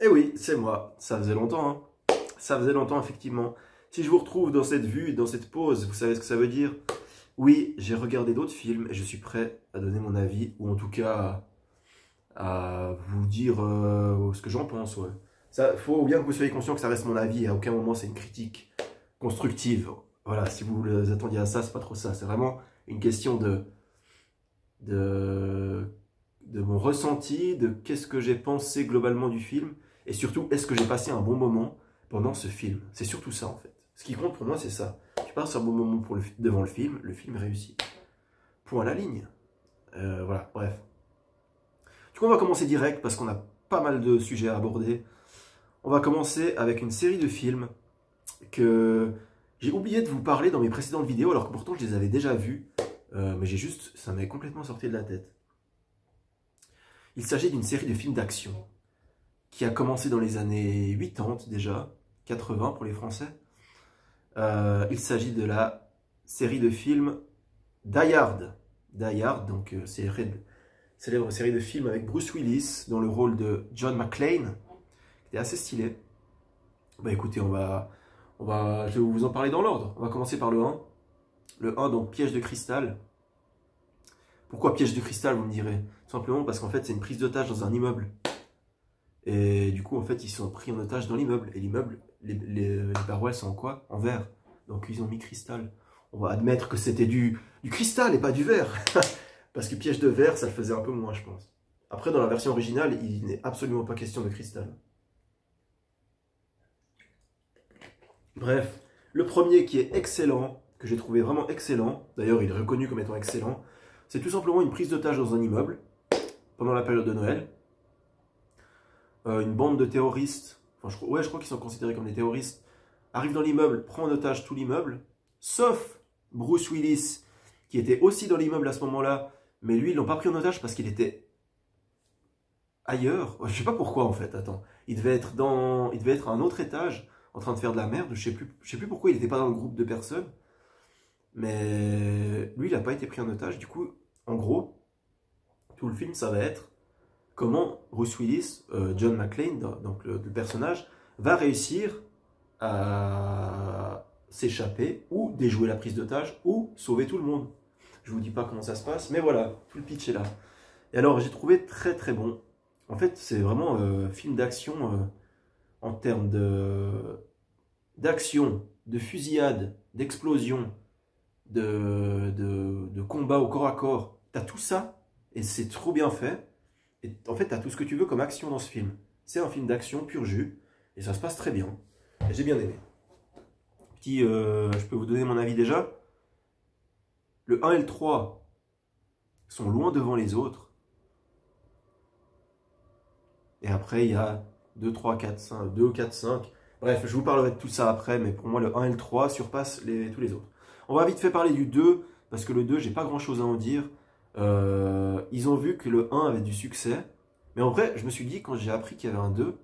Eh oui, c'est moi. Ça faisait longtemps, hein. Ça faisait longtemps, effectivement. Si je vous retrouve dans cette vue, dans cette pause, vous savez ce que ça veut dire? Oui, j'ai regardé d'autres films et je suis prêt à donner mon avis, ou en tout cas à vous dire ce que j'en pense. Ouais. Ça, faut bien que vous soyez conscient que ça reste mon avis, et à aucun moment c'est une critique constructive. Voilà, si vous vous attendiez à ça, c'est pas trop ça. C'est vraiment une question de, de mon ressenti, de qu'est-ce que j'ai pensé globalement du film, et surtout, est-ce que j'ai passé un bon moment pendant ce film. C'est surtout ça, en fait. Ce qui compte pour moi, c'est ça. Tu passes un bon moment devant le film réussit. Point à la ligne. Voilà, bref. Du coup, on va commencer direct, parce qu'on a pas mal de sujets à aborder. On va commencer avec une série de films que j'ai oublié de vous parler dans mes précédentes vidéos, alors que pourtant je les avais déjà vus, mais ça m'est complètement sorti de la tête. Il s'agit d'une série de films d'action qui a commencé dans les années 80 déjà, 80 pour les Français. Il s'agit de la série de films Die Hard. Die Hard, donc célèbre série de films avec Bruce Willis dans le rôle de John McClane, qui était assez stylé. Bah écoutez, je vais vous en parler dans l'ordre. On va commencer par le 1. Le 1, donc piège de cristal. Pourquoi piège de cristal, vous me direz? Tout simplement parce qu'en fait, c'est une prise d'otage dans un immeuble. Et du coup, en fait, ils sont pris en otage dans l'immeuble. Et l'immeuble, les parois sont en quoi? En verre. Donc, ils ont mis cristal. On va admettre que c'était du cristal et pas du verre. Parce que piège de verre, ça le faisait un peu moins, je pense. Après, dans la version originale, il n'est absolument pas question de cristal. Bref, le premier qui est excellent, que j'ai trouvé vraiment excellent, d'ailleurs il est reconnu comme étant excellent, c'est tout simplement une prise d'otage dans un immeuble, pendant la période de Noël. Une bande de terroristes, je crois qu'ils sont considérés comme des terroristes, arrive dans l'immeuble, prend en otage tout l'immeuble, sauf Bruce Willis, qui était aussi dans l'immeuble à ce moment-là, mais lui ils l'ont pas pris en otage parce qu'il était ailleurs. Je sais pas pourquoi en fait, attends. Il devait être à un autre étage, en train de faire de la merde, je sais plus pourquoi il n'était pas dans le groupe de personnes, mais lui il n'a pas été pris en otage. Du coup, en gros, tout le film ça va être comment Bruce Willis, John McClane, donc le personnage, va réussir à s'échapper, ou déjouer la prise d'otage, ou sauver tout le monde. Je vous dis pas comment ça se passe, mais voilà, tout le pitch est là. Et alors j'ai trouvé très très bon. En fait c'est vraiment film d'action en termes d'action, de fusillade, d'explosion, de combat au corps à corps. T'as tout ça, et c'est trop bien fait. Et en fait, t'as tout ce que tu veux comme action dans ce film. C'est un film d'action pur jus, et ça se passe très bien. Et j'ai bien aimé. Je peux vous donner mon avis déjà. Le 1 et le 3 sont loin devant les autres. Et après, il y a 2, 3, 4, 5, 2, 4, 5. Bref, je vous parlerai de tout ça après, mais pour moi, le 1 et le 3 surpassent tous les autres. On va vite fait parler du 2, parce que le 2, j'ai pas grand chose à en dire. Ils ont vu que le 1 avait du succès. Mais en vrai, je me suis dit, quand j'ai appris qu'il y avait un 2,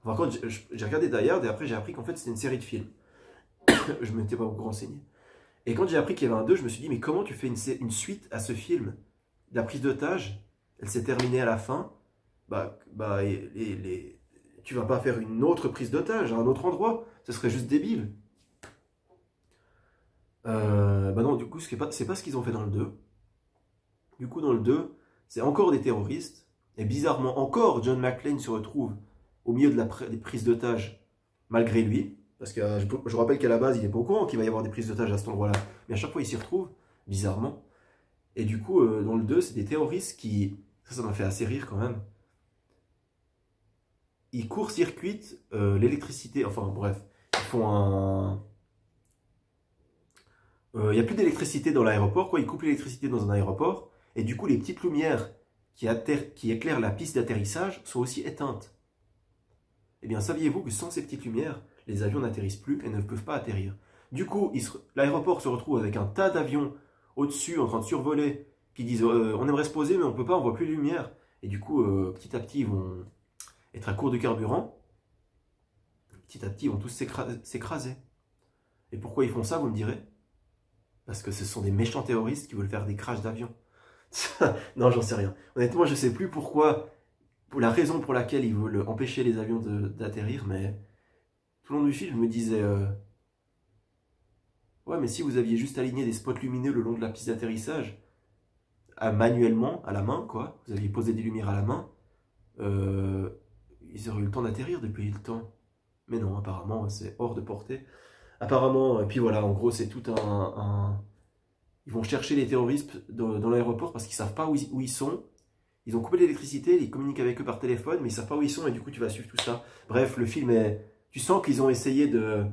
enfin, quand j'ai regardé Die Hard, et après j'ai appris qu'en fait c'était une série de films. Je ne m'étais pas beaucoup renseigné. Et quand j'ai appris qu'il y avait un 2, je me suis dit, mais comment tu fais une suite à ce film? La prise d'otage, elle s'est terminée à la fin. Tu vas pas faire une autre prise d'otage à un autre endroit. Ce serait juste débile. Non, du coup, c'est pas ce qu'ils ont fait dans le 2. Du coup, dans le 2, c'est encore des terroristes. Et bizarrement, encore, John McClane se retrouve au milieu des prises d'otages, malgré lui. Parce que je rappelle qu'à la base, il n'est pas au courant qu'il va y avoir des prises d'otages à cet endroit-là. Mais à chaque fois, il s'y retrouve, bizarrement. Et du coup, dans le 2, c'est des terroristes qui... Ça m'a fait assez rire quand même. Ils court-circuitent l'électricité. Enfin, bref. Ils font un... Il n'y a plus d'électricité dans l'aéroport, quoi. Ils coupent l'électricité dans un aéroport. Et du coup, les petites lumières qui éclairent la piste d'atterrissage sont aussi éteintes. Eh bien, saviez-vous que sans ces petites lumières, les avions n'atterrissent plus et ne peuvent pas atterrir? Du coup, l'aéroport se retrouve avec un tas d'avions au-dessus, en train de survoler, qui disent on aimerait se poser, mais on ne peut pas, on ne voit plus de lumière. Et du coup, petit à petit, ils vont être à court de carburant. Petit à petit, ils vont tous s'écraser. Et pourquoi ils font ça, vous me direz? Parce que ce sont des méchants terroristes qui veulent faire des crashs d'avions. Non, j'en sais rien. Honnêtement, je ne sais plus pourquoi pour la raison pour laquelle ils veulent empêcher les avions d'atterrir, mais tout le long du film, je me disais, ouais, mais si vous aviez juste aligné des spots lumineux le long de la piste d'atterrissage, manuellement, à la main, quoi, vous aviez posé des lumières à la main, euh, ils auraient eu le temps d'atterrir depuis le temps. Mais non, apparemment, c'est hors de portée. Apparemment, et puis voilà, en gros, c'est tout Ils vont chercher les terroristes dans l'aéroport parce qu'ils savent pas où ils sont. Ils ont coupé l'électricité, ils communiquent avec eux par téléphone, mais ils savent pas où ils sont et du coup tu vas suivre tout ça. Bref, le film est... Tu sens qu'ils ont essayé de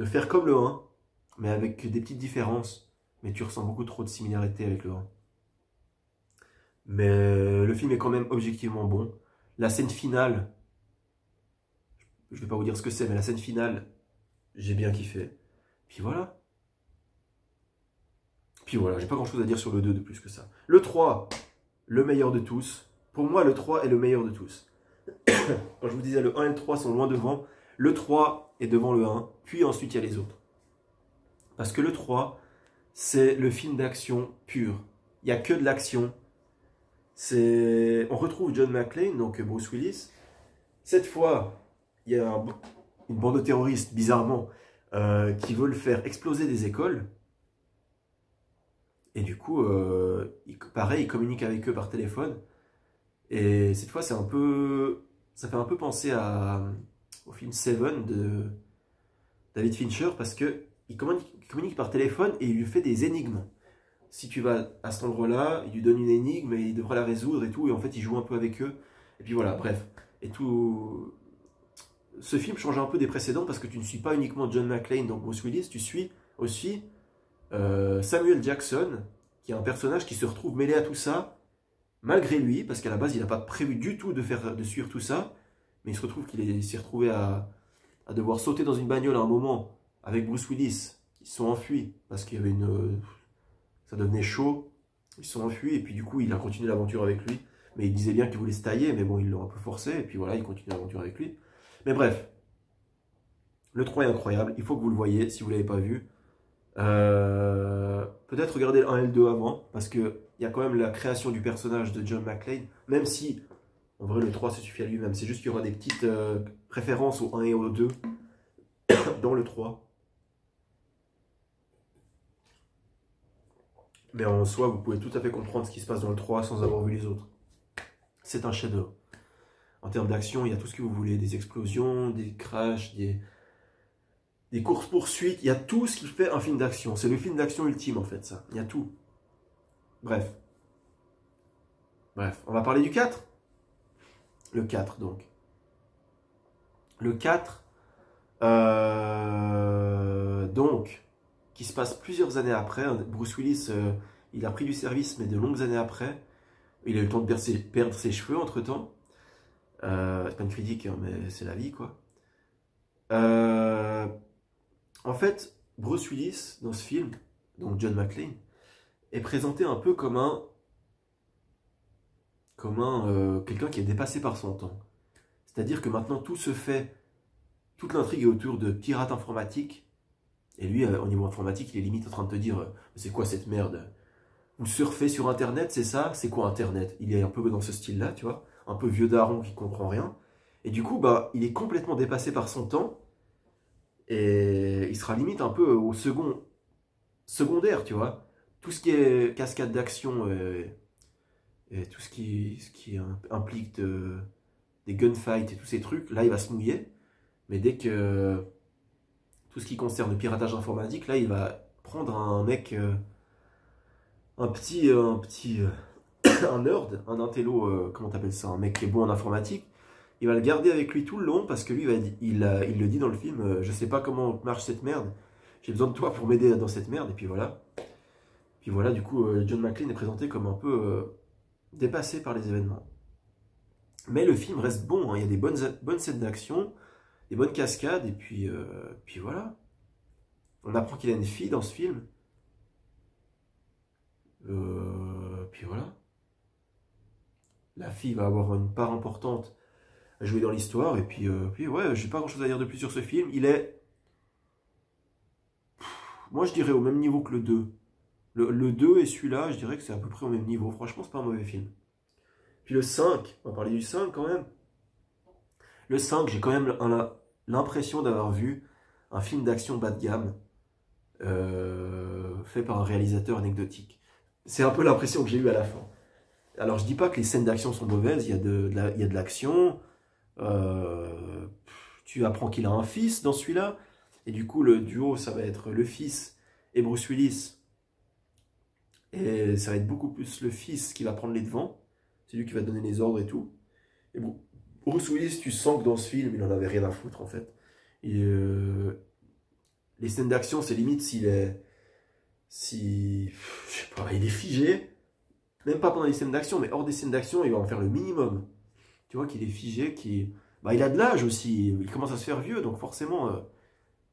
faire comme le 1, mais avec des petites différences. Mais tu ressens beaucoup trop de similarités avec le 1. Mais le film est quand même objectivement bon. La scène finale, je vais pas vous dire ce que c'est, mais la scène finale, j'ai bien kiffé. Puis voilà. Puis voilà, j'ai pas grand chose à dire sur le 2 de plus que ça. Le 3, le meilleur de tous. Pour moi, le 3 est le meilleur de tous. Quand je vous disais le 1 et le 3 sont loin devant, le 3 est devant le 1, puis ensuite il y a les autres. Parce que le 3, c'est le film d'action pur. Il n'y a que de l'action. On retrouve John McClane, donc Bruce Willis. Cette fois, il y a une bande de terroristes, bizarrement, qui veulent faire exploser des écoles. Et du coup, pareil, il communique avec eux par téléphone. Et cette fois, ça fait un peu penser au film Seven de David Fincher parce que il communique par téléphone et il lui fait des énigmes. Si tu vas à cet endroit-là, il lui donne une énigme et il devra la résoudre et tout. Et en fait, il joue un peu avec eux. Et puis voilà, bref. Et tout. Ce film change un peu des précédents parce que tu ne suis pas uniquement John McClane, donc Bruce Willis, tu suis aussi Samuel Jackson, qui est un personnage qui se retrouve mêlé à tout ça, malgré lui, parce qu'à la base, il n'a pas prévu du tout de suivre tout ça, mais il se retrouve qu'il s'est retrouvé à devoir sauter dans une bagnole à un moment avec Bruce Willis. Ils se sont enfuis parce qu'il y avait ça devenait chaud. Ils se sont enfuis et puis du coup, il a continué l'aventure avec lui. Mais il disait bien qu'il voulait se tailler, mais bon, ils l'ont un peu forcé et puis voilà, il continue l'aventure avec lui. Mais bref, le 3 est incroyable. Il faut que vous le voyez si vous ne l'avez pas vu. Peut-être regarder le 1 et le 2 avant, parce qu'il y a quand même la création du personnage de John McClane, même si, en vrai, le 3 se suffit à lui-même. C'est juste qu'il y aura des petites références au 1 et au 2 dans le 3. Mais en soi, vous pouvez tout à fait comprendre ce qui se passe dans le 3 sans avoir vu les autres. C'est un chef-d'œuvre. En termes d'action, il y a tout ce que vous voulez, des explosions, des crashs, des courses-poursuites, il y a tout ce qui fait un film d'action. C'est le film d'action ultime en fait, ça. Il y a tout. Bref. On va parler du 4. Le 4 donc. Le 4, donc, qui se passe plusieurs années après. Bruce Willis, il a pris du service, mais de longues années après. Il a eu le temps de perdre ses cheveux entre-temps. C'est pas une critique, hein, mais c'est la vie, quoi. En fait, Bruce Willis, dans ce film, donc John McClane, est présenté un peu comme quelqu'un qui est dépassé par son temps. C'est-à-dire que maintenant tout se fait, toute l'intrigue est autour de pirates informatiques, et lui, au niveau informatique, il est limite en train de te dire, c'est quoi cette merde? Vous surfez sur Internet, c'est ça? C'est quoi Internet? Il est un peu dans ce style-là, tu vois, un peu vieux daron qui comprend rien. Et du coup, bah, il est complètement dépassé par son temps, et il sera limite un peu au secondaire, tu vois. Tout ce qui est cascade d'action et tout ce qui implique des gunfights et tous ces trucs, là il va se mouiller. Mais dès que tout ce qui concerne le piratage informatique, là il va prendre un mec, un nerd, un intello, comment t'appelles ça, un mec qui est bon en informatique. Il va le garder avec lui tout le long parce que lui, il le dit dans le film, je sais pas comment marche cette merde, j'ai besoin de toi pour m'aider dans cette merde, et puis voilà. Puis voilà, du coup, John McClane est présenté comme un peu dépassé par les événements. Mais le film reste bon, hein. Il y a des bonnes scènes d'action, des bonnes cascades, et puis voilà. On apprend qu'il a une fille dans ce film. Puis voilà. La fille va avoir une part importante à jouer dans l'histoire, et puis ouais, j'ai pas grand chose à dire de plus sur ce film. Il est, moi je dirais au même niveau que le 2. Le 2 et celui-là, je dirais que c'est à peu près au même niveau. Franchement, c'est pas un mauvais film. Puis le 5, on va parler du 5 quand même. Le 5, j'ai quand même l'impression d'avoir vu un film d'action bas de gamme fait par un réalisateur anecdotique. C'est un peu l'impression que j'ai eue à la fin. Alors je dis pas que les scènes d'action sont mauvaises, il y a de l'action. Tu apprends qu'il a un fils dans celui-là. Et du coup, le duo, ça va être le fils et Bruce Willis. Et ça va être beaucoup plus le fils qui va prendre les devants. C'est lui qui va donner les ordres et tout. Et bon, Bruce Willis, tu sens que dans ce film, il en avait rien à foutre en fait. Et, les scènes d'action, c'est limite s'il est... Si... Je sais pas, il est figé. Même pas pendant les scènes d'action, mais hors des scènes d'action, il va en faire le minimum. Tu vois qu'il est figé, bah, il a de l'âge aussi. Il commence à se faire vieux, donc forcément,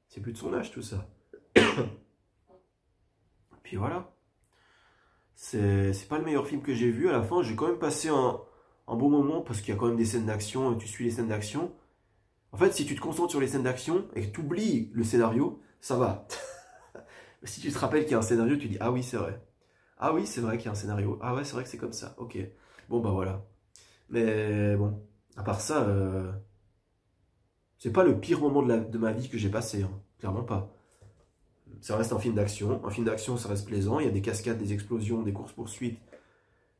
c'est plus de son âge tout ça. Puis voilà. C'est pas le meilleur film que j'ai vu. À la fin, j'ai quand même passé un bon moment parce qu'il y a quand même des scènes d'action. Tu suis les scènes d'action. En fait, si tu te concentres sur les scènes d'action et que tu oublies le scénario, ça va. Si tu te rappelles qu'il y a un scénario, tu dis ah oui, c'est vrai. Ah oui, c'est vrai qu'il y a un scénario. Ah ouais, c'est vrai que c'est comme ça. Ok. Bon, bah voilà. Mais bon, à part ça, c'est pas le pire moment de ma vie que j'ai passé. Hein. Clairement pas. Ça reste un film d'action. Un film d'action, ça reste plaisant. Il y a des cascades, des explosions, des courses-poursuites,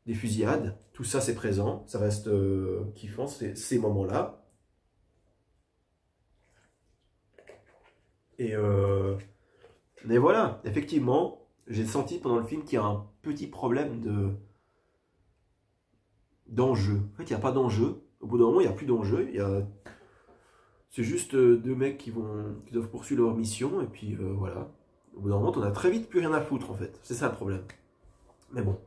des fusillades. Tout ça, c'est présent. Ça reste kiffant, ces moments-là. Et mais voilà, effectivement, j'ai senti pendant le film qu'il y a un petit problème d'enjeu. En fait, il n'y a pas d'enjeu. Au bout d'un moment, il n'y a plus d'enjeu. C'est juste deux mecs qui doivent poursuivre leur mission. Et puis voilà. Au bout d'un moment, on a très vite plus rien à foutre, en fait. C'est ça le problème. Mais bon,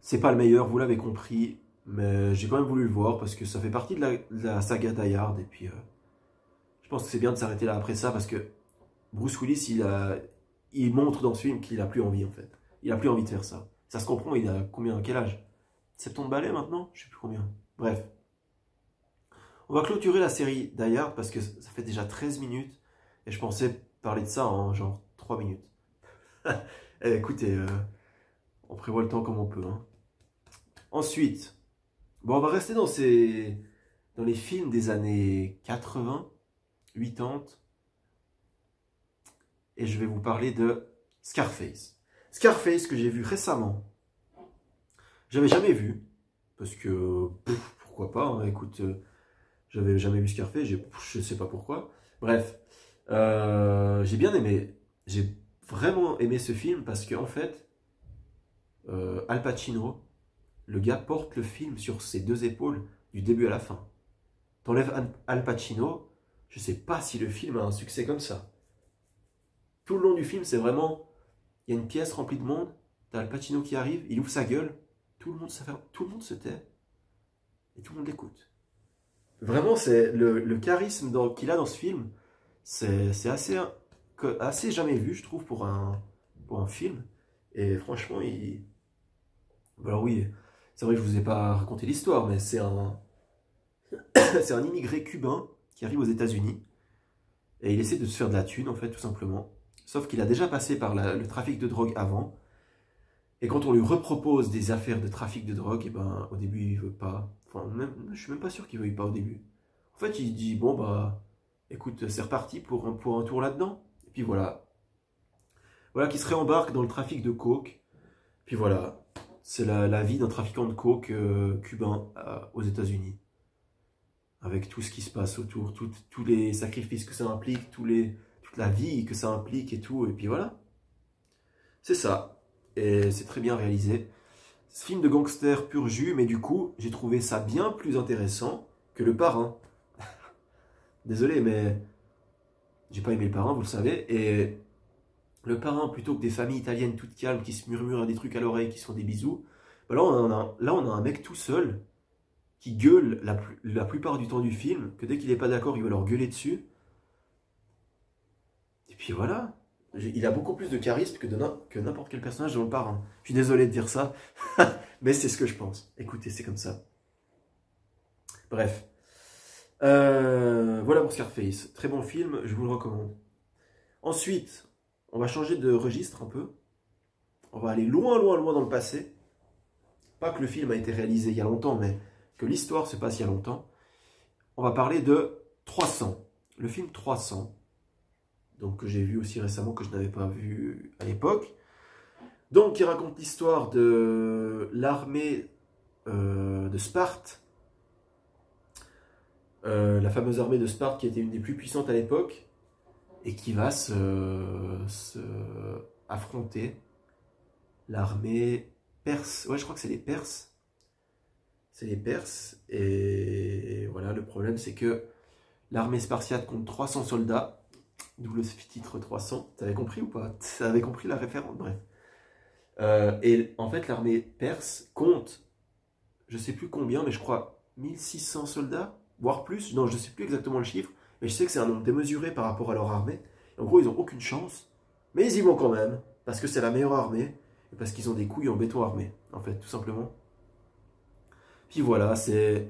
c'est pas le meilleur, vous l'avez compris. Mais j'ai quand même voulu le voir parce que ça fait partie de la saga Die Hard. Et puis, je pense que c'est bien de s'arrêter là après ça parce que Bruce Willis, il montre dans ce film qu'il a plus envie, en fait. Il a plus envie de faire ça. Ça se comprend, il a combien, quel âge? 70 balais maintenant? Je sais plus combien. Bref. On va clôturer la série Die Hard parce que ça fait déjà 13 minutes. Et je pensais parler de ça en genre 3 minutes. Écoutez, on prévoit le temps comme on peut. Hein. Ensuite, bon, on va rester dans les films des années 80, 80. Et je vais vous parler de Scarface. Scarface que j'ai vu récemment. J'avais jamais vu. Parce que, pourquoi pas, hein, écoute, j'avais jamais vu Scarface, je sais pas pourquoi. Bref, j'ai bien aimé. J'ai vraiment aimé ce film parce qu'en fait, Al Pacino, le gars porte le film sur ses deux épaules du début à la fin. T'enlèves Al Pacino, je sais pas si le film a un succès comme ça. Tout le long du film, c'est vraiment, il y a une pièce remplie de monde, t'as Al Pacino qui arrive, il ouvre sa gueule, tout le monde se tait, et tout le monde l'écoute. Vraiment, c'est le charisme qu'il a dans ce film, c'est assez jamais vu, je trouve, pour un film. Et franchement, alors oui, c'est vrai que je vous ai pas raconté l'histoire, mais c'est un immigré cubain qui arrive aux États-Unis, et il essaie de se faire de la thune, en fait, tout simplement. Sauf qu'il a déjà passé par le trafic de drogue avant. Et quand on lui repropose des affaires de trafic de drogue, et ben, au début, il veut pas. Enfin, je suis même pas sûr qu'il veuille pas au début. En fait, il dit, bon, bah, écoute, c'est reparti pour un tour là-dedans. Et puis voilà. Voilà qu'il se réembarque dans le trafic de coke. Puis voilà. C'est la vie d'un trafiquant de coke cubain aux États-Unis. Avec tout ce qui se passe autour, tous les sacrifices que ça implique, toute la vie que ça implique et tout. Et puis voilà. C'est ça. Et c'est très bien réalisé. Ce film de gangster pur jus, mais du coup, j'ai trouvé ça bien plus intéressant que Le Parrain. Désolé, mais j'ai pas aimé Le Parrain, vous le savez. Et Le Parrain, plutôt que des familles italiennes toutes calmes qui se murmurent des trucs à l'oreille, qui se font des bisous, bah là, on a un mec tout seul qui gueule la plupart du temps du film, que dès qu'il n'est pas d'accord, il va leur gueuler dessus. Et puis voilà. Il a beaucoup plus de charisme que n'importe quel personnage dans Le Parrain. Je suis désolé de dire ça, mais c'est ce que je pense. Écoutez, c'est comme ça. Bref. Voilà pour Scarface. Très bon film, je vous le recommande. Ensuite, on va changer de registre un peu. On va aller loin, loin, loin dans le passé. pas que le film a été réalisé il y a longtemps, mais que l'histoire se passe il y a longtemps, on va parler de 300. Le film 300, donc que j'ai vu aussi récemment, que je n'avais pas vu à l'époque. Donc, il raconte l'histoire de l'armée de Sparte, la fameuse armée de Sparte qui était une des plus puissantes à l'époque, et qui va se affronter l'armée perse. Ouais, je crois que c'est les Perses. C'est les Perses, et voilà, le problème c'est que l'armée spartiate compte 300 soldats, d'où le titre 300. T'avais compris ou pas? T'avais compris la référence? Bref. Et en fait, l'armée perse compte, je sais plus combien, mais je crois 1600 soldats, voire plus. Non, je sais plus exactement le chiffre, mais je sais que c'est un nombre démesuré par rapport à leur armée. En gros, ils n'ont aucune chance, mais ils y vont quand même, parce que c'est la meilleure armée, et parce qu'ils ont des couilles en béton armé, en fait, tout simplement. Puis voilà, c'est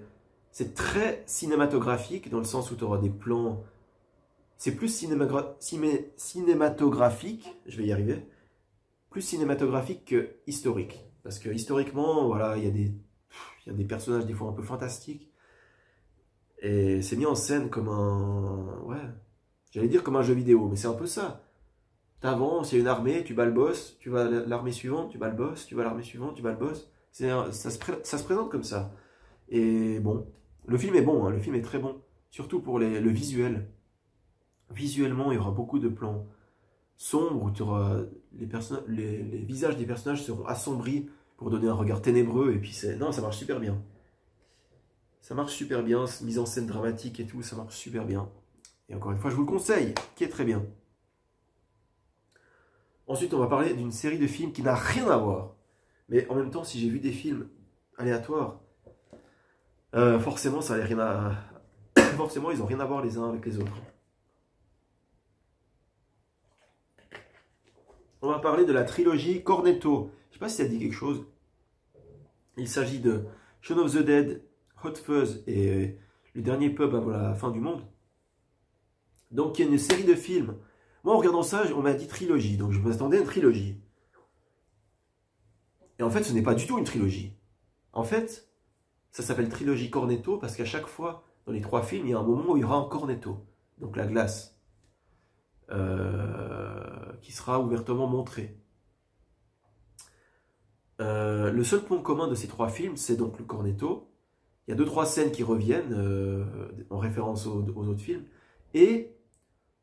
très cinématographique, dans le sens où tu auras des plans... C'est plus cinématographique, je vais y arriver, plus cinématographique que historique. Parce que historiquement, voilà, il y a des personnages des fois un peu fantastiques. Et c'est mis en scène comme un... Ouais, j'allais dire comme un jeu vidéo, mais c'est un peu ça. T'avances, il y a une armée, tu bats le boss, tu vas à l'armée suivante, tu bats le boss, tu vas à l'armée suivante, tu bats le boss. Ça se présente comme ça. Et bon, le film est bon, hein, le film est très bon. Surtout pour le visuel. Visuellement, il y aura beaucoup de plans sombres où tu auras les visages des personnages seront assombris pour donner un regard ténébreux. Et puis non, ça marche super bien. Ça marche super bien, mise en scène dramatique et tout, ça marche super bien. Et encore une fois, je vous le conseille, qui est très bien. Ensuite, on va parler d'une série de films qui n'a rien à voir. Mais en même temps, si j'ai vu des films aléatoires, forcément, ça n'a rien à... forcément, ils n'ont rien à voir les uns avec les autres. On va parler de la trilogie Cornetto. Je ne sais pas si ça dit quelque chose. Il s'agit de Shaun of the Dead, Hot Fuzz et le dernier pub avant la fin du monde. Donc, il y a une série de films. Moi, en regardant ça, on m'a dit trilogie. Donc, je m'attendais à une trilogie. Et en fait, ce n'est pas du tout une trilogie. En fait, ça s'appelle trilogie Cornetto parce qu'à chaque fois, dans les 3 films, il y a un moment où il y aura un cornetto. Donc, la glace. Qui sera ouvertement montrée. Le seul point commun de ces 3 films, c'est donc le cornetto. Il y a 2-3 scènes qui reviennent en référence aux autres films. Et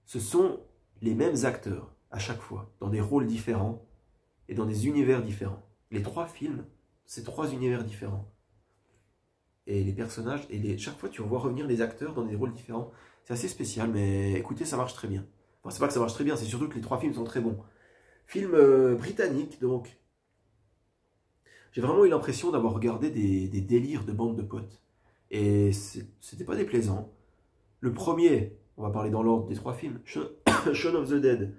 ce sont les mêmes acteurs à chaque fois, dans des rôles différents et dans des univers différents. Les 3 films, c'est 3 univers différents. Et les personnages, chaque fois tu vois revenir les acteurs dans des rôles différents. C'est assez spécial, mais écoutez, ça marche très bien. Enfin, c'est pas que ça marche très bien, c'est surtout que les 3 films sont très bons. Film britannique, donc. J'ai vraiment eu l'impression d'avoir regardé des délires de bande de potes. Et c'était pas déplaisant. Le premier, on va parler dans l'ordre des 3 films, Shaun of the Dead,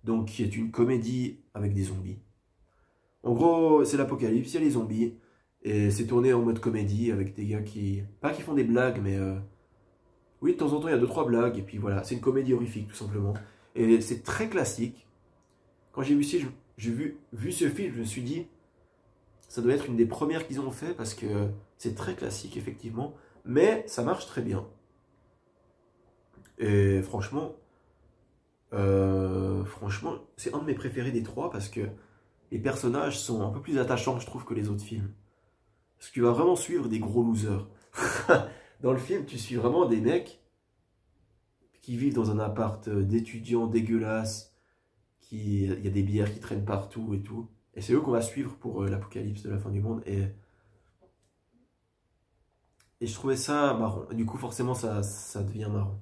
donc qui est une comédie avec des zombies. En gros, c'est l'apocalypse, il y a les zombies, et c'est tourné en mode comédie avec des gars qui... Pas qui font des blagues, mais... Oui, de temps en temps, il y a 2-3 blagues, et puis voilà, c'est une comédie horrifique, tout simplement. Et c'est très classique. Quand j'ai vu ce film, je me suis dit, ça doit être une des premières qu'ils ont fait, parce que c'est très classique, effectivement, mais ça marche très bien. Et franchement, c'est un de mes préférés des 3, parce que les personnages sont un peu plus attachants, je trouve, que les autres films. Parce que tu vas vraiment suivre des gros losers. Dans le film, tu suis vraiment des mecs qui vivent dans un appart d'étudiants dégueulasse, il y a des bières qui traînent partout et tout. Et c'est eux qu'on va suivre pour l'apocalypse de la fin du monde. Et je trouvais ça marrant. Et du coup, forcément, ça devient marrant.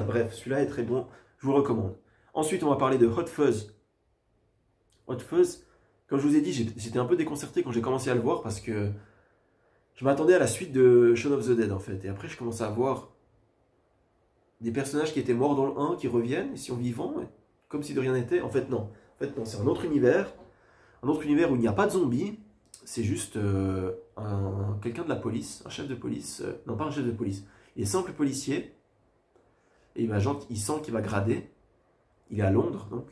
Bref, celui-là est très bon. Je vous le recommande. Ensuite, on va parler de Hot Fuzz. Hot Fuzz, comme je vous ai dit, j'étais un peu déconcerté quand j'ai commencé à le voir parce que je m'attendais à la suite de Shaun of the Dead, en fait. Et après, je commençais à voir des personnages qui étaient morts dans le 1 qui reviennent, ils sont vivants, comme si de rien n'était. En fait, non. En fait, non, c'est un autre univers où il n'y a pas de zombies. C'est juste quelqu'un de la police, un chef de police. Non, pas un chef de police. Il est simple policier. Et il sent qu'il va grader. Il est à Londres, donc.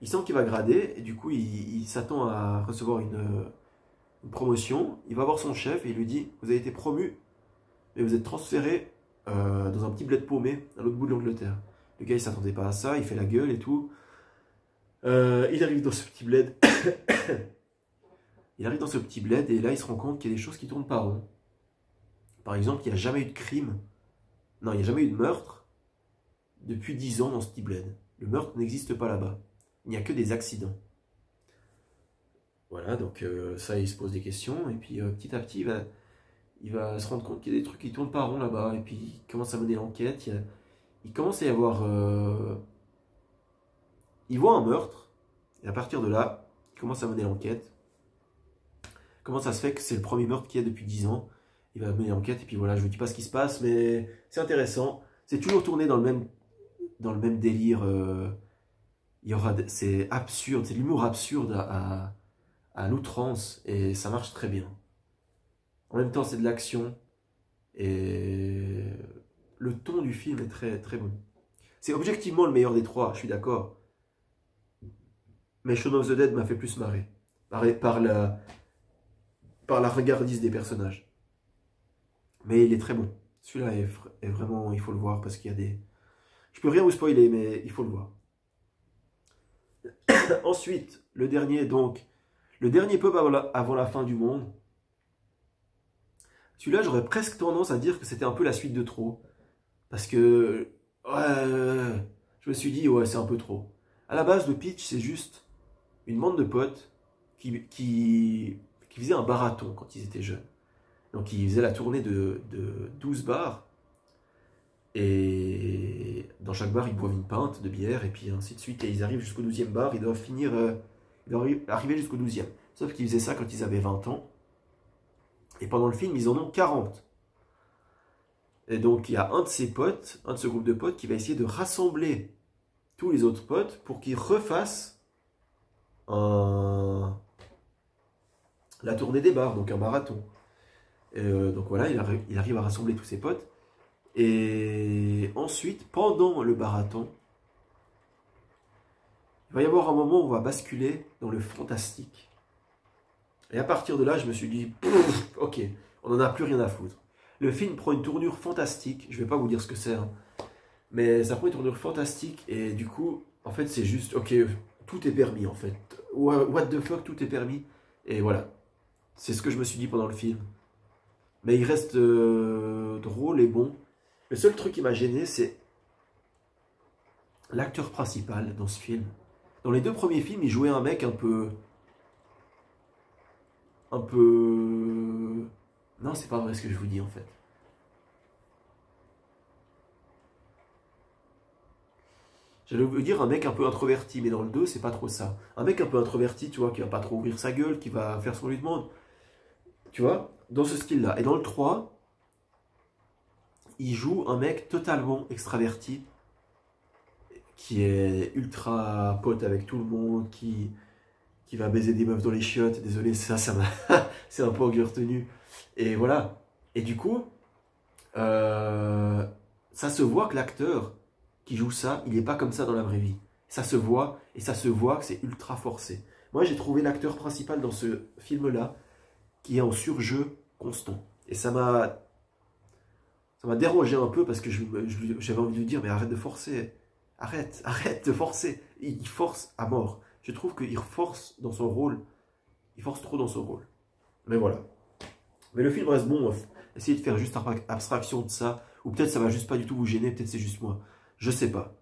Il sent qu'il va grader. Et du coup, il s'attend à recevoir une promotion, il va voir son chef et il lui dit « Vous avez été promu, mais vous êtes transféré dans un petit bled paumé à l'autre bout de l'Angleterre. » Le gars, il s'attendait pas à ça, il fait la gueule et tout. Il arrive dans ce petit bled. Il arrive dans ce petit bled et là, il se rend compte qu'il y a des choses qui tournent pas rond. Par exemple, il n'y a jamais eu de crime. Non, il n'y a jamais eu de meurtre depuis 10 ans dans ce petit bled. Le meurtre n'existe pas là-bas. Il n'y a que des accidents. Voilà, donc ça, il se pose des questions. Et puis, petit à petit, il va se rendre compte qu'il y a des trucs qui ne tournent pas rond là-bas. Et puis, il commence à mener l'enquête. Il commence à y avoir... il voit un meurtre. Et à partir de là, il commence à mener l'enquête. Comment ça se fait que c'est le premier meurtre qu'il y a depuis 10 ans? Il va mener l'enquête. Et puis voilà, je ne vous dis pas ce qui se passe, mais c'est intéressant. C'est toujours tourné dans le même délire. C'est absurde. C'est de l'humour absurde à l'outrance. Et ça marche très bien. En même temps, c'est de l'action. Et le ton du film est très, très bon. C'est objectivement le meilleur des trois, je suis d'accord. Mais Shaun of the Dead m'a fait plus marrer. Par la regardise des personnages. Mais il est très bon. Celui-là est vraiment... Il faut le voir parce qu'il y a des... Je peux rien vous spoiler, mais il faut le voir. Ensuite, le dernier, donc. Le dernier pub avant la fin du monde. Celui-là, j'aurais presque tendance à dire que c'était un peu la suite de trop. Parce que... Ouais, je me suis dit, ouais, c'est un peu trop. À la base, le pitch, c'est juste une bande de potes qui faisaient un barathon quand ils étaient jeunes. Donc, ils faisaient la tournée de 12 bars. Et dans chaque bar, ils boivent une pinte de bière, et puis ainsi de suite. Et ils arrivent jusqu'au 12e bar, ils doivent arriver jusqu'au 12e. Sauf qu'ils faisaient ça quand ils avaient 20 ans. Et pendant le film, ils en ont 40. Et donc, il y a un de ses potes, un de ce groupe de potes, qui va essayer de rassembler tous les autres potes pour qu'ils refassent la tournée des bars, donc un marathon. Donc voilà, il arrive à rassembler tous ses potes. Et ensuite, pendant le marathon, il va y avoir un moment où on va basculer dans le fantastique. Et à partir de là, je me suis dit, ok, on n'en a plus rien à foutre. Le film prend une tournure fantastique, je ne vais pas vous dire ce que c'est, hein, mais ça prend une tournure fantastique, et du coup, en fait, c'est juste, ok, tout est permis, en fait. What the fuck, tout est permis. Et voilà, c'est ce que je me suis dit pendant le film. Mais il reste drôle et bon. Le seul truc qui m'a gêné, c'est l'acteur principal dans ce film. Dans les 2 premiers films, il jouait un mec un peu... Non, c'est pas vrai ce que je vous dis en fait. J'allais vous dire un mec un peu introverti, mais dans le 2, c'est pas trop ça. Un mec un peu introverti, tu vois, qui va pas trop ouvrir sa gueule, qui va faire ce qu'on lui demande. Tu vois, dans ce style-là. Et dans le 3, il joue un mec totalement extraverti, qui est ultra pote avec tout le monde, qui va baiser des meufs dans les chiottes. Désolé, ça m'a... c'est un peu en retenu. Et voilà. Et du coup, ça se voit que l'acteur qui joue ça, il n'est pas comme ça dans la vraie vie. Ça se voit, et ça se voit que c'est ultra forcé. Moi, j'ai trouvé l'acteur principal dans ce film-là qui est en surjeu constant. Et ça m'a dérangé un peu parce que j'avais envie de lui dire, mais arrête de forcer. Arrête de forcer. Il force à mort. Je trouve qu'il force dans son rôle. Il force trop dans son rôle. Mais voilà. Mais le film reste bon. Essayez de faire juste abstraction de ça. Ou peut-être ça va juste pas du tout vous gêner. Peut-être c'est juste moi. Je sais pas.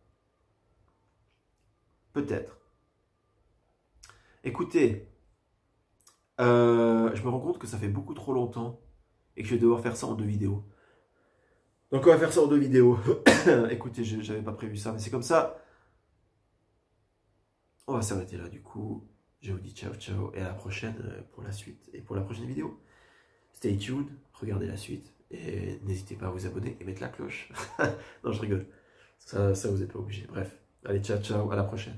Peut-être. Écoutez. Je me rends compte que ça fait beaucoup trop longtemps. Et que je vais devoir faire ça en 2 vidéos. Donc on va faire ça en 2 vidéos. Écoutez, j'avais pas prévu ça. Mais c'est comme ça. On va s'arrêter là du coup. Je vous dis ciao ciao et à la prochaine pour la suite et pour la prochaine vidéo. Stay tuned, regardez la suite et n'hésitez pas à vous abonner et mettre la cloche. Non, je rigole. Ça vous n'êtes pas obligé. Bref, allez ciao ciao, à la prochaine.